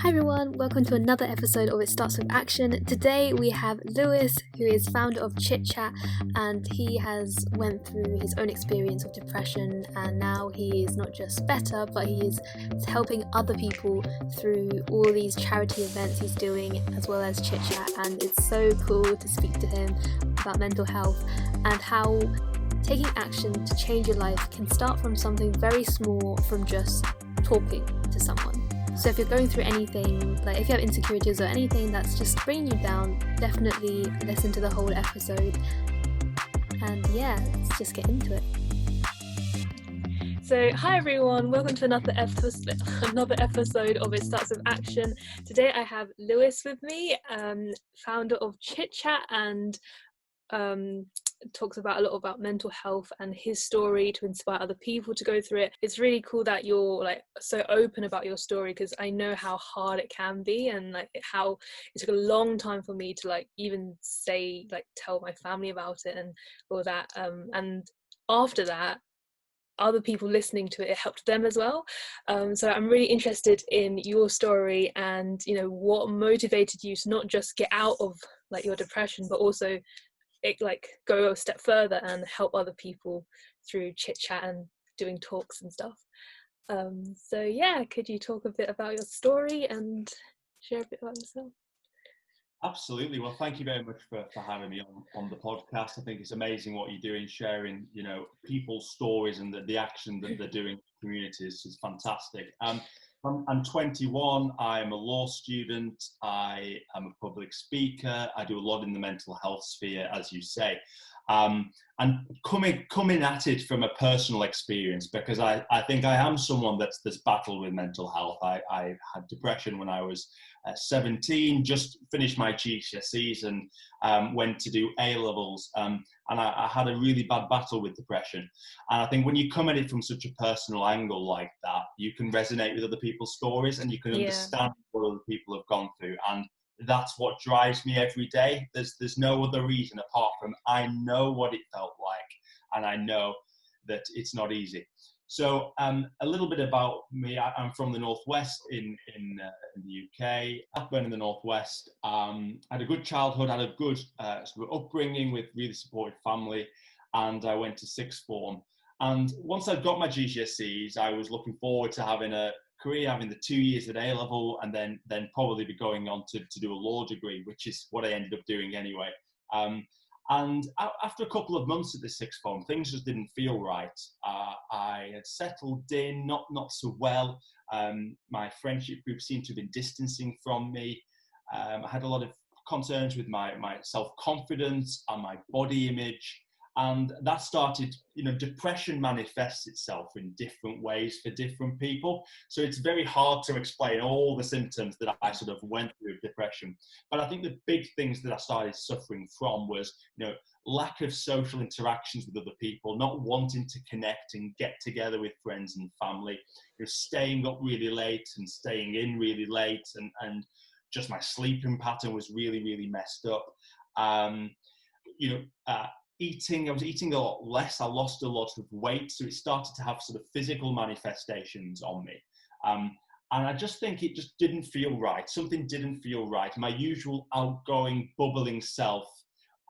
Hi everyone, welcome to another episode of It Starts With Action. Today we have Lewis, who is founder of Chit Chat, and he has went through his own experience of depression, and now he is not just better, but he is helping other people through all these charity events he's doing, as well as Chit Chat, and it's so cool to speak to him about mental health and how taking action to change your life can start from something very small, from just talking to someone. So if you're going through anything, like if you have insecurities or anything that's just bringing you down, definitely listen to the whole episode. And yeah, let's just get into it. So hi everyone, welcome to another episode of It Starts With Action. Today I have Lewis with me, founder of Chit Chat, and talks about a lot about mental health and his story to inspire other people to go through it. It's really cool that you're like so open about your story, because I know how hard it can be, and like how it took a long time for me to like even say, like tell my family about it and all that, and after that other people listening to it helped them as well. So I'm really interested in your story, and you know, what motivated you to not just get out of like your depression, but also go a step further and help other people through Chit Chat and doing talks and stuff. So yeah, could you talk a bit about your story and share a bit about yourself? Absolutely. Well, thank you very much for having me on the podcast. I think it's amazing what you're doing, sharing, you know, people's stories and the action that they're doing in communities is fantastic. I'm 21. I'm a law student. I am a public speaker. I do a lot in the mental health sphere, as you say. And coming at it from a personal experience, because I think I am someone that's battled with mental health. I had depression when I was 17, just finished my GCSEs and went to do A-levels. And I had a really bad battle with depression. And I think when you come at it from such a personal angle like that, you can resonate with other people's stories, and you can understand what other people have gone through. And that's what drives me every day. There's no other reason apart from I know what it felt like, and I know that it's not easy. So a little bit about me. I'm from the Northwest in the UK, born in the Northwest. Had a good childhood, had a good sort of upbringing with really supportive family, and I went to sixth form. And once I'd got my GCSEs, I was looking forward to having a career, having the 2 years at A-level, and then probably be going on to do a law degree, which is what I ended up doing anyway. And after a couple of months at the sixth form, things just didn't feel right. I had settled in, not so well. My friendship group seemed to have been distancing from me. I had a lot of concerns with my self-confidence and my body image. And that started, you know, depression manifests itself in different ways for different people. So it's very hard to explain all the symptoms that I sort of went through with depression. But I think the big things that I started suffering from was, you know, lack of social interactions with other people, not wanting to connect and get together with friends and family, you know, staying up really late and staying in really late, and just my sleeping pattern was really, really messed up. I was eating a lot less. I lost a lot of weight, so it started to have sort of physical manifestations on me. And I just think it just didn't feel right. Something didn't feel right. My usual outgoing, bubbling self,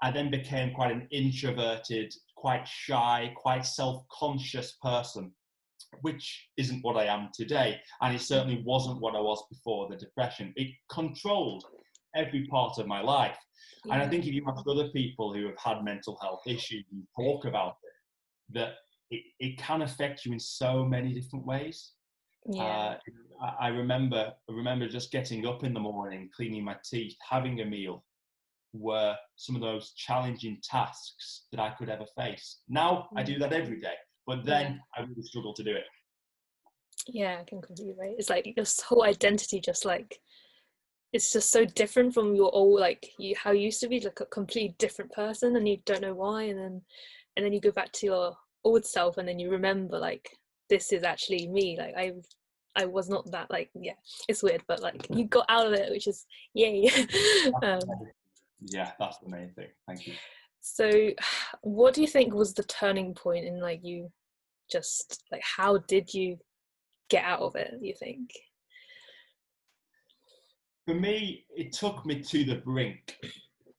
I then became quite an introverted, quite shy, quite self-conscious person, which isn't what I am today. And it certainly wasn't what I was before the depression. It controlled every part of my life. Yeah. And I think if you ask other people who have had mental health issues and talk about it, that it can affect you in so many different ways. Yeah. I remember just getting up in the morning, cleaning my teeth, having a meal, were some of those challenging tasks that I could ever face. Now I do that every day, but then I really struggle to do it. Yeah, I can completely relate. It's like your whole identity just like, it's just so different from your old, like how you used to be, like a completely different person, and you don't know why, and then you go back to your old self, and then you remember like, this is actually me, like I was not that, like, yeah, it's weird, but like you got out of it, which is yay. Yeah, that's the main thing. Thank you. So what do you think was the turning point in like you just like, how did you get out of it, you think? For me, it took me to the brink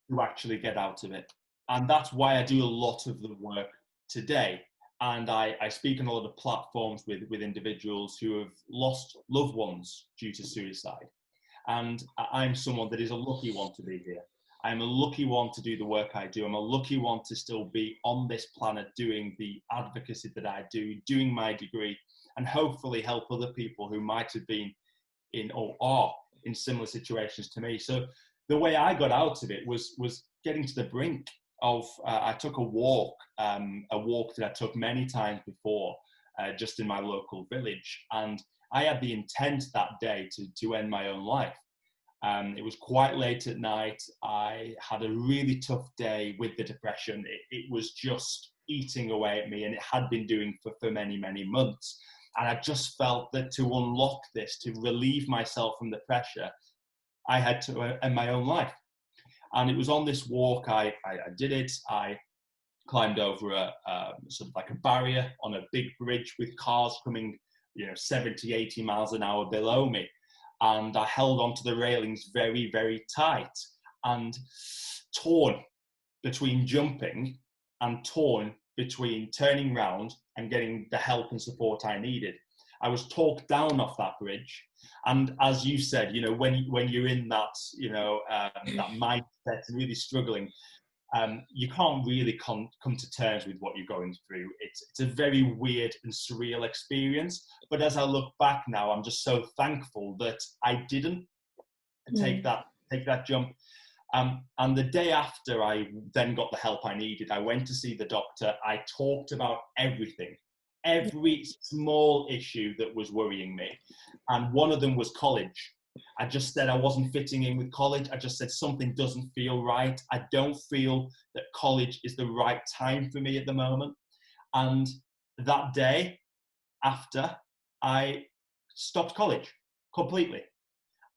to actually get out of it. And that's why I do a lot of the work today. And I speak on a lot of platforms with individuals who have lost loved ones due to suicide. And I'm someone that is a lucky one to be here. I'm a lucky one to do the work I do. I'm a lucky one to still be on this planet doing the advocacy that I do, doing my degree, and hopefully help other people who might have been in or are in similar situations to me. So the way I got out of it was getting to the brink of, I took a walk that I took many times before, just in my local village. And I had the intent that day to end my own life. It was quite late at night. I had a really tough day with the depression. It was just eating away at me, and it had been doing for many, many months. And I just felt that to unlock this, to relieve myself from the pressure, I had to end my own life. And it was on this walk, I did it. I climbed over a sort of like a barrier on a big bridge with cars coming, 70, 80 miles an hour below me. And I held onto the railings very, very tight, and torn between jumping and torn between turning round and getting the help and support I needed. I was talked down off that bridge. And as you said, when you're in that, that mindset and really struggling, you can't really come to terms with what you're going through. It's a very weird and surreal experience. But as I look back now, I'm just so thankful that I didn't take that jump. And the day after I then got the help I needed, I went to see the doctor. I talked about everything, every small issue that was worrying me. And one of them was college. I just said I wasn't fitting in with college. I just said something doesn't feel right. I don't feel that college is the right time for me at the moment. And that day after, I stopped college completely.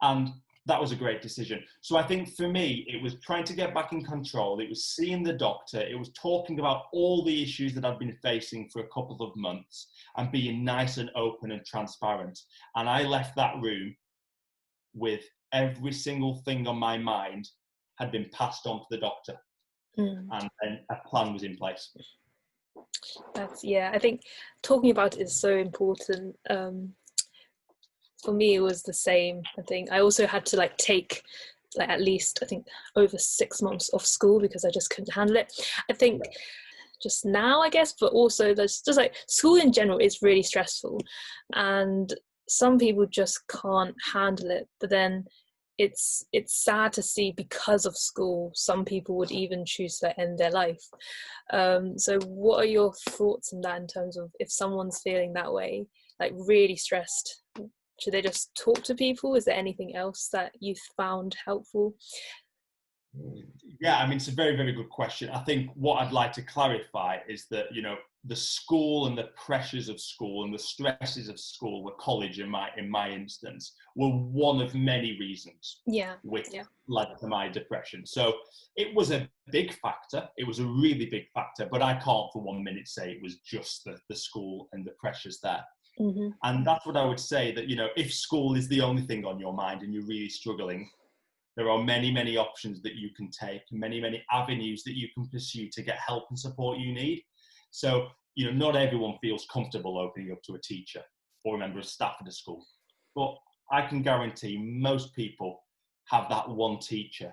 And that was a great decision. So I think for me, it was trying to get back in control. It was seeing the doctor. It was talking about all the issues that I've been facing for a couple of months and being nice and open and transparent. And I left that room with every single thing on my mind had been passed on to the doctor. And then a plan was in place. I think talking about it is so important. For me, it was the same. I think I also had to take at least, I think, over 6 months off school because I just couldn't handle it. I think just now, I guess, but also there's just school in general is really stressful, and some people just can't handle it. But then it's sad to see, because of school, some people would even choose to end their life. So what are your thoughts on that, in terms of if someone's feeling that way, really stressed? Should they just talk to people? Is there anything else that you found helpful? Yeah, I mean, it's a very, very good question. I think what I'd like to clarify is that, the school and the pressures of school and the stresses of school, the college in my instance, were one of many reasons which led to my depression. So it was a big factor. It was a really big factor, but I can't for 1 minute say it was just the school and the pressures there. And that's what I would say, that, if school is the only thing on your mind and you're really struggling, there are many, many options that you can take, many, many avenues that you can pursue to get help and support you need. So, not everyone feels comfortable opening up to a teacher or a member of staff at a school. But I can guarantee most people have that one teacher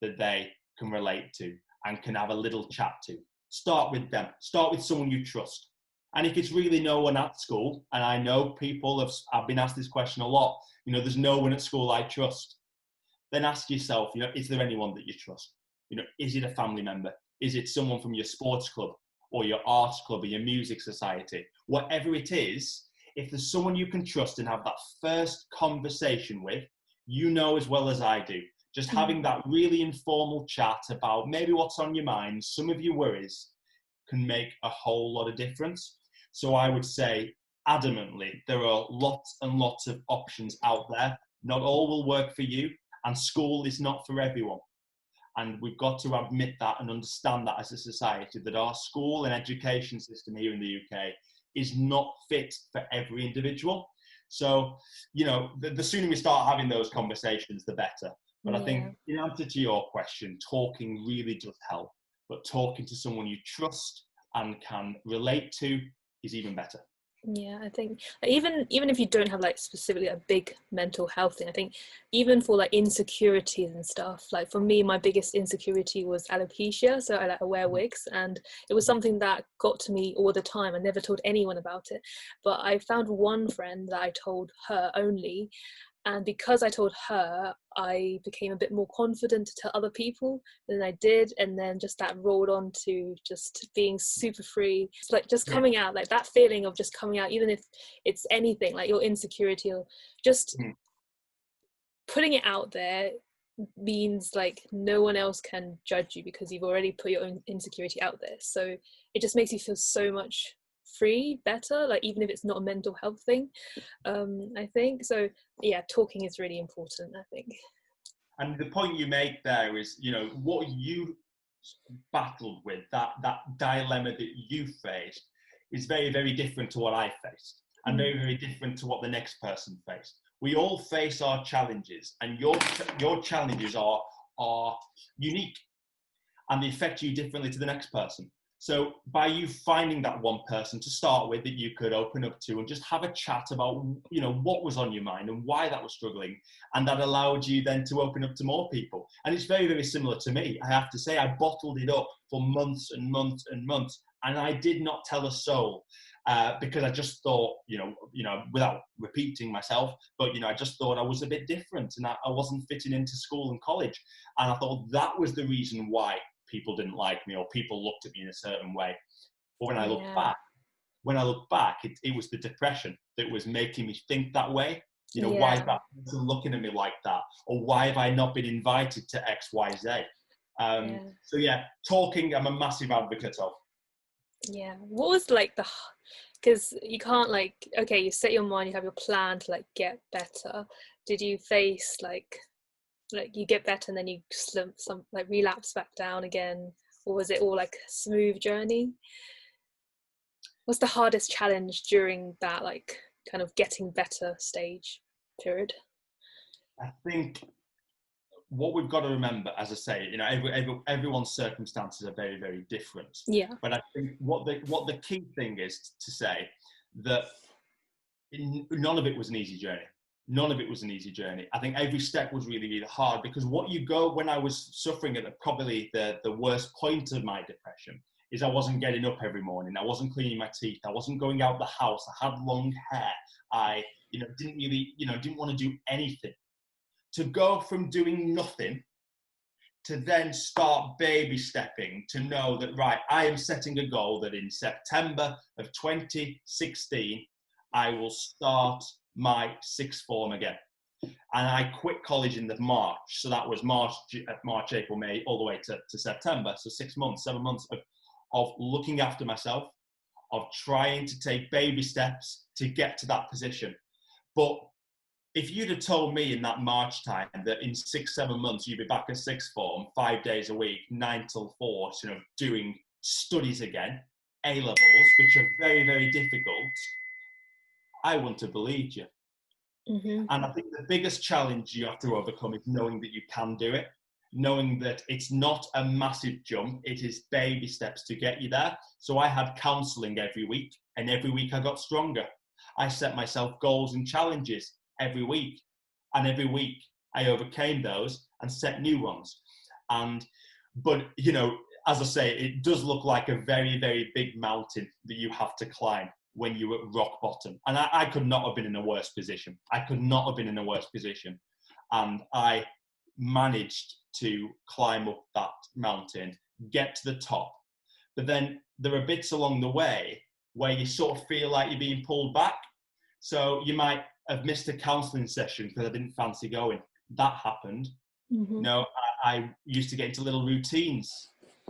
that they can relate to and can have a little chat to. Start with them. Start with someone you trust. And if it's really no one at school, and I know I've been asked this question a lot, there's no one at school I trust, then ask yourself, is there anyone that you trust? Is it a family member? Is it someone from your sports club or your arts club or your music society? Whatever it is, if there's someone you can trust and have that first conversation with, as well as I do, just having that really informal chat about maybe what's on your mind, some of your worries, can make a whole lot of difference. So I would say adamantly, there are lots and lots of options out there. Not all will work for you, and school is not for everyone. And we've got to admit that and understand that as a society, that our school and education system here in the UK is not fit for every individual. So, the sooner we start having those conversations, the better. But I Yeah. think in answer to your question, talking really does help. But talking to someone you trust and can relate to is even better. Yeah, I think even if you don't have like specifically a big mental health thing, I think even for like insecurities and stuff, like for me, my biggest insecurity was alopecia. So I wear wigs, and it was something that got to me all the time. I never told anyone about it, but I found one friend that I told her only, and because I told her, I became a bit more confident to tell other people than I did, and then just that rolled on to just being super free. It's like just Yeah. coming out, like that feeling of just coming out, even if it's anything like your insecurity, or just putting it out there means like no one else can judge you because you've already put your own insecurity out there. So it just makes you feel so much better, like even if it's not a mental health thing. I think so. Yeah, talking is really important, I think. And the point you make there is, what you battled with, that dilemma that you faced, is very, very different to what I faced, and very, very different to what the next person faced. We all face our challenges, and your challenges are unique, and they affect you differently to the next person. So by you finding that one person to start with that you could open up to and just have a chat about, what was on your mind and why that was struggling, and that allowed you then to open up to more people. And it's very, very similar to me. I have to say, I bottled it up for months and months and months, and I did not tell a soul. Because I just thought, without repeating myself, but, I just thought I was a bit different, and I wasn't fitting into school and college. And I thought that was the reason why people didn't like me, or people looked at me in a certain way. But when I look back, it was the depression that was making me think that way. Why is that person looking at me like that? Or why have I not been invited to X, Y, Z? So yeah, talking, I'm a massive advocate of. Yeah. What was like because you can't like, okay, you set your mind, you have your plan to like get better. Did you face like you get better and then you relapse back down again, or was it all like a smooth journey? What's the hardest challenge during that like kind of getting better stage period? I think what we've got to remember, as I say, everyone's circumstances are very, very different. Yeah. But I think what the key thing is to say that none of it was an easy journey. None of it was an easy journey. I think every step was really, really hard, because when I was suffering at probably the worst point of my depression, is I wasn't getting up every morning. I wasn't cleaning my teeth. I wasn't going out the house. I had long hair. I, didn't really, didn't want to do anything. To go from doing nothing to then start baby stepping, to know that, right, I am setting a goal that in September of 2016, I will start my sixth form again. And I quit college in the March. So that was March, April, May, all the way to September. So 6 months, 7 months of looking after myself, of trying to take baby steps to get to that position. But if you'd have told me in that March time that in 6, 7 months you'd be back at sixth form, 5 days a week, 9 till 4, doing studies again, A-levels, which are very, very difficult, I wouldn't have believed you. Mm-hmm. And I think the biggest challenge you have to overcome is knowing that you can do it, knowing that it's not a massive jump, it is baby steps to get you there. So I had counselling every week, and every week I got stronger. I set myself goals and challenges every week, and every week I overcame those and set new ones. But as I say, it does look like a very, very big mountain that you have to climb when you're at rock bottom. And I could not have been in a worse position. And I managed to climb up that mountain, get to the top. But then there are bits along the way where you sort of feel like you're being pulled back. So you might have missed a counselling session because I didn't fancy going. That happened. Mm-hmm. I used to get into little routines,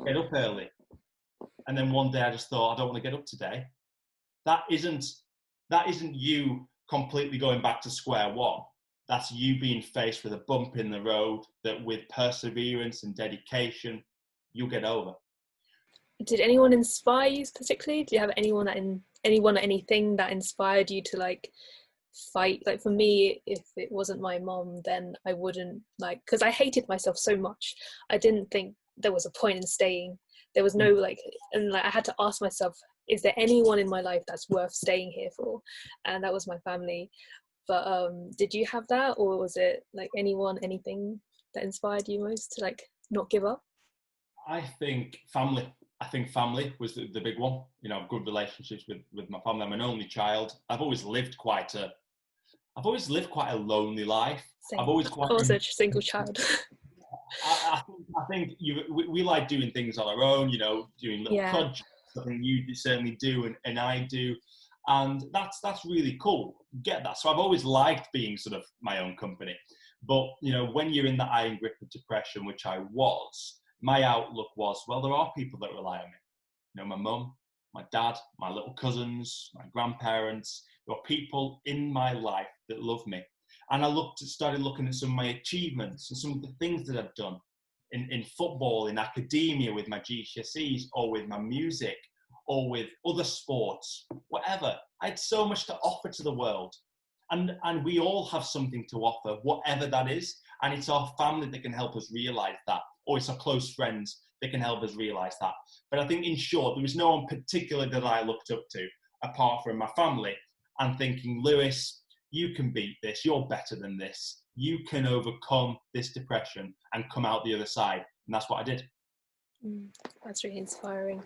get up early. And then one day I just thought, I don't want to get up today. That isn't you completely going back to square one. That's you being faced with a bump in the road that with perseverance and dedication, you'll get over. Did anyone inspire you particularly? Do you have anyone or anything that inspired you to like fight. Like for me, if it wasn't my mom, then I wouldn't, like, because I hated myself so much, I didn't think there was a point in staying. There was no like, and like I had to ask myself, is there anyone in my life that's worth staying here for? And that was my family. But did you have that, or was it like anything that inspired you most to like not give up? I think family. I think family was the big one. You know, good relationships with my family. I'm an only child. I've always lived quite a lonely life. I've Same. always quite. Also a single child. I think we like doing things on our own. You know, doing little Yeah. projects. Something you certainly do, and I do, and that's really cool. Get that. So I've always liked being sort of my own company. But you know, when you're in the iron grip of depression, which I was, my outlook was, well, there are people that rely on me. You know, my mum, my dad, my little cousins, my grandparents. There are people in my life that love me. And I started looking at some of my achievements and some of the things that I've done in football, in academia, with my GCSEs, or with my music, or with other sports, whatever. I had so much to offer to the world. And we all have something to offer, whatever that is. And it's our family that can help us realize that, or it's our close friends that can help us realize that. But I think, in short, there was no one particular that I looked up to apart from my family, and thinking, Lewis, you can beat this. You're better than this. You can overcome this depression and come out the other side. And that's what I did. That's really inspiring.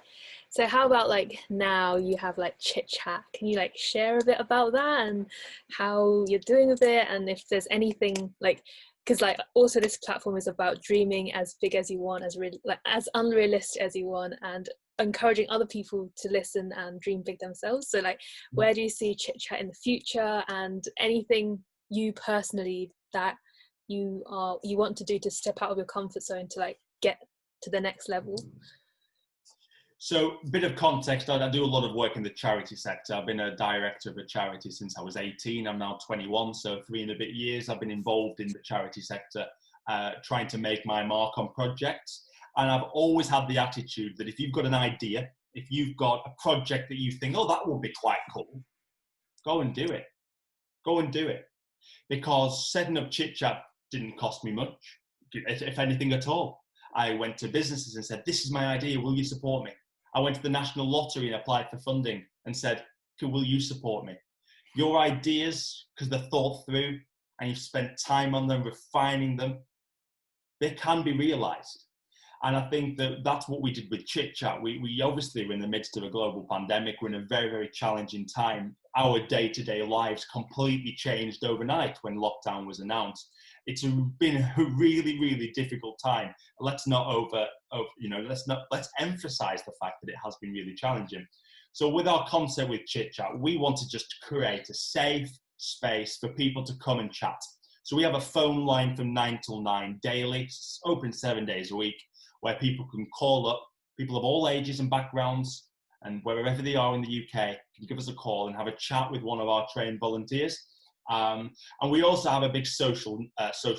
So how about like now you have like Chit Chat? Can you like share a bit about that and how you're doing with it, and if there's anything like, because like also this platform is about dreaming as big as you want, as really like as unrealistic as you want, and encouraging other people to listen and dream big themselves. So like, where do you see Chit Chat in the future, and anything you personally that you want to do to step out of your comfort zone to like get to the next level? So, a bit of context, I do a lot of work in the charity sector. I've been a director of a charity since I was 18. I'm now 21, so 3 and a bit years I've been involved in the charity sector, trying to make my mark on projects. And I've always had the attitude that if you've got an idea, if you've got a project that you think, oh, that would be quite cool, go and do it. Go and do it. Because setting up Chit Chat didn't cost me much, if anything at all. I went to businesses and said, this is my idea, will you support me? I went to the National Lottery and applied for funding and said, will you support me? Your ideas, because they're thought through and you've spent time on them, refining them, they can be realised. And I think that that's what we did with Chit Chat. We obviously were in the midst of a global pandemic. We're in a very, very challenging time. Our day-to-day lives completely changed overnight when lockdown was announced. It's been a really, really difficult time. Let's emphasize the fact that it has been really challenging. So with our concept with Chit Chat, we wanted just to create a safe space for people to come and chat. So we have a phone line from 9 till 9 daily, it's open 7 days a week, where people can call up, people of all ages and backgrounds, and wherever they are in the UK, can give us a call and have a chat with one of our trained volunteers. And we also have a big social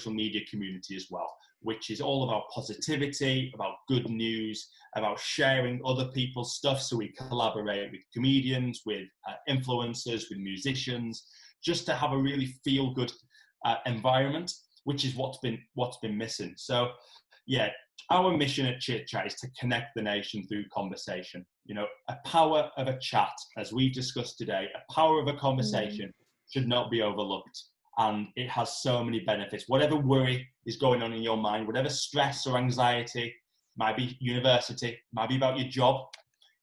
media community as well, which is all about positivity, about good news, about sharing other people's stuff. So we collaborate with comedians, with influencers, with musicians, just to have a really feel-good environment, which is what's been missing. So, yeah, our mission at Chit Chat is to connect the nation through conversation. You know, a power of a chat, as we've discussed today, a power of a conversation should not be overlooked. And it has so many benefits. Whatever worry is going on in your mind, whatever stress or anxiety, might be university, might be about your job,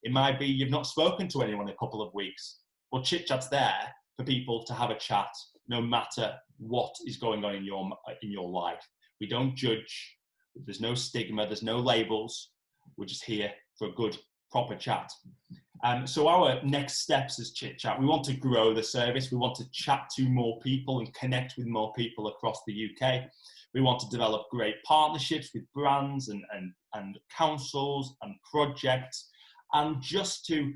it might be you've not spoken to anyone in a couple of weeks. Well, Chit Chat's there for people to have a chat, no matter what is going on in your life. We don't judge. There's no stigma. There's no labels. We're just here for a good, proper chat. So our next steps as Chit Chat, we want to grow the service. We want to chat to more people and connect with more people across the UK. We want to develop great partnerships with brands and councils and projects, and just to,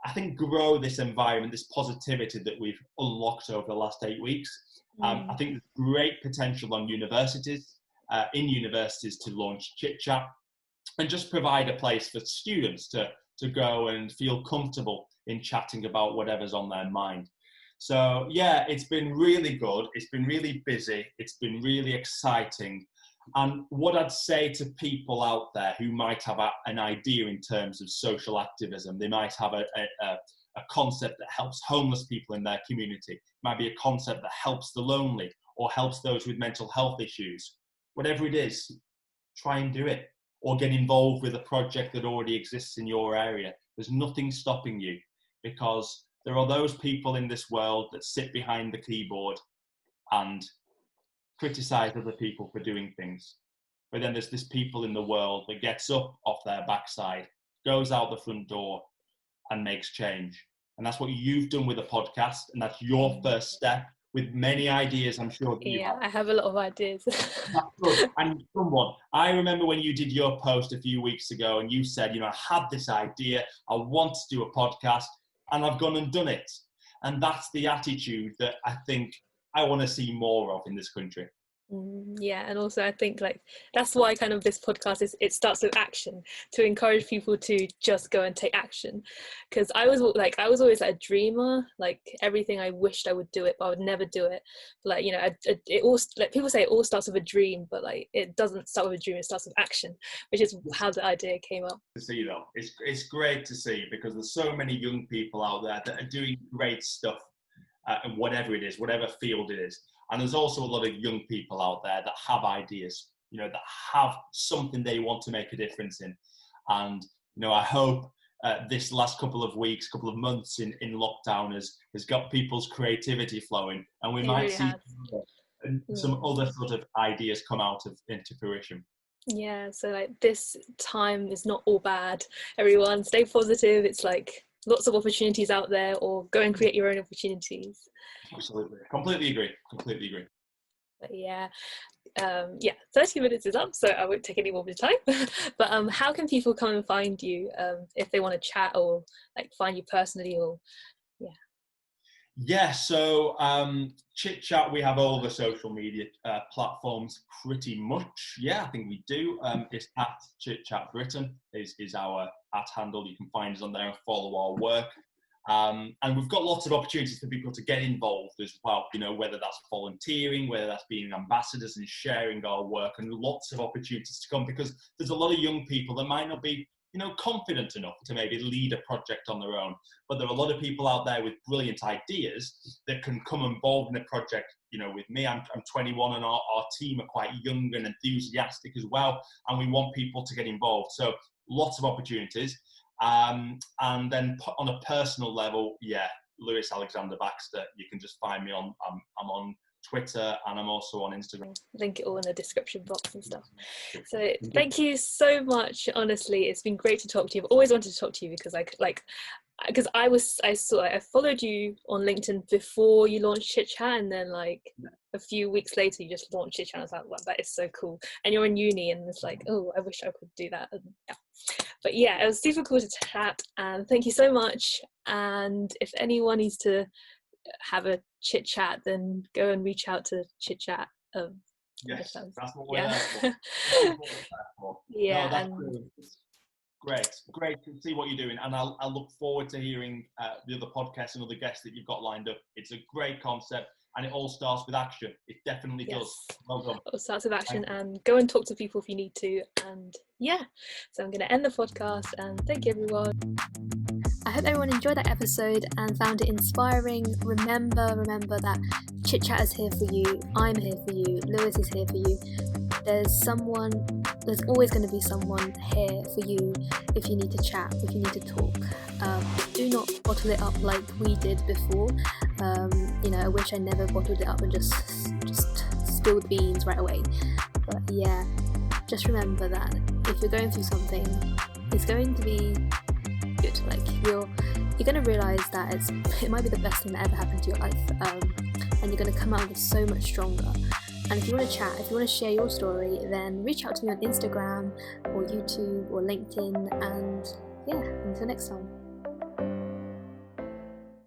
I think, grow this environment, this positivity that we've unlocked over the last 8 weeks. I think there's great potential on universities, in universities to launch Chit Chat and just provide a place for students to go and feel comfortable in chatting about whatever's on their mind. So yeah, it's been really good. It's been really busy. It's been really exciting. And what I'd say to people out there who might have an idea in terms of social activism, they might have a concept that helps homeless people in their community, it might be a concept that helps the lonely or helps those with mental health issues. Whatever it is, try and do it, or get involved with a project that already exists in your area. There's nothing stopping you, because there are those people in this world that sit behind the keyboard and criticize other people for doing things. But then there's this people in the world that gets up off their backside, goes out the front door and makes change. And that's what you've done with the podcast. And that's your first step with many ideas, I'm sure. I have a lot of ideas. That's good. And someone, I remember when you did your post a few weeks ago and you said, I had this idea, I want to do a podcast, and I've gone and done it. And that's the attitude that I think I want to see more of in this country. Yeah, and also I think that's why kind of this podcast it starts with action, to encourage people to just go and take action. Because I was always a dreamer, everything I wished I would do it, but I would never do it. But it all, people say it all starts with a dream, but it doesn't start with a dream, it starts with action, which is how the idea came up. To see though, it's great to see, because there's so many young people out there that are doing great stuff, and whatever it is, whatever field it is. And there's also a lot of young people out there that have ideas, that have something they want to make a difference in. And, I hope this last couple of weeks, couple of months in lockdown has got people's creativity flowing, and we might see some other sort of ideas come out into fruition. Yeah, so this time is not all bad. Everyone stay positive. It's lots of opportunities out there, or go and create your own opportunities. Absolutely. Completely agree. But 30 minutes is up, so I won't take any more of your time. But how can people come and find you if they want to chat, or find you personally, or so Chit Chat, we have all the social media platforms pretty much. I think we do. It's at Chit Chat Britain is our @ handle. You can find us on there and follow our work. And we've got lots of opportunities for people to get involved as well, whether that's volunteering, whether that's being ambassadors and sharing our work, and lots of opportunities to come, because there's a lot of young people that might not be, confident enough to maybe lead a project on their own. But there are a lot of people out there with brilliant ideas that can come involved in a project, with me. I'm 21, and our team are quite young and enthusiastic as well. And we want people to get involved. So lots of opportunities. And then on a personal level, Lewis Alexander Baxter, you can just find me I'm on Twitter, and I'm also on Instagram. Link it all in the description box and stuff. So thank you so much. Honestly, it's been great to talk to you. I've always wanted to talk to you, because I followed you on LinkedIn before you launched Chit Chat, and then a few weeks later you just launched Chit Chat. I was like, wow, that is so cool. And you're in uni, and it's oh, I wish I could do that. And, but it was super cool to chat, and thank you so much. And if anyone needs to have a chit chat, then go and reach out to Chit Chat. Yes, that's what we're there for. Great to see what you're doing, and I'll look forward to hearing the other podcasts and other guests that you've got lined up. It's a great concept, and it all starts with action. It definitely does. Well done. It all starts with action, and go and talk to people if you need to. And so I'm going to end the podcast, and thank you, everyone. I hope everyone enjoyed that episode and found it inspiring. Remember that Chit Chat is here for you. I'm here for you. Lewis is here for you. There's always going to be someone here for you if you need to chat, if you need to talk. Do not bottle it up like we did before. I wish I never bottled it up and just spilled the beans right away. But just remember that if you're going through something, it's going to be good. You're going to realise that it might be the best thing that ever happened to your life, and you're going to come out of it so much stronger. And if you want to chat, if you want to share your story, then reach out to me on Instagram or YouTube or LinkedIn. And until next time.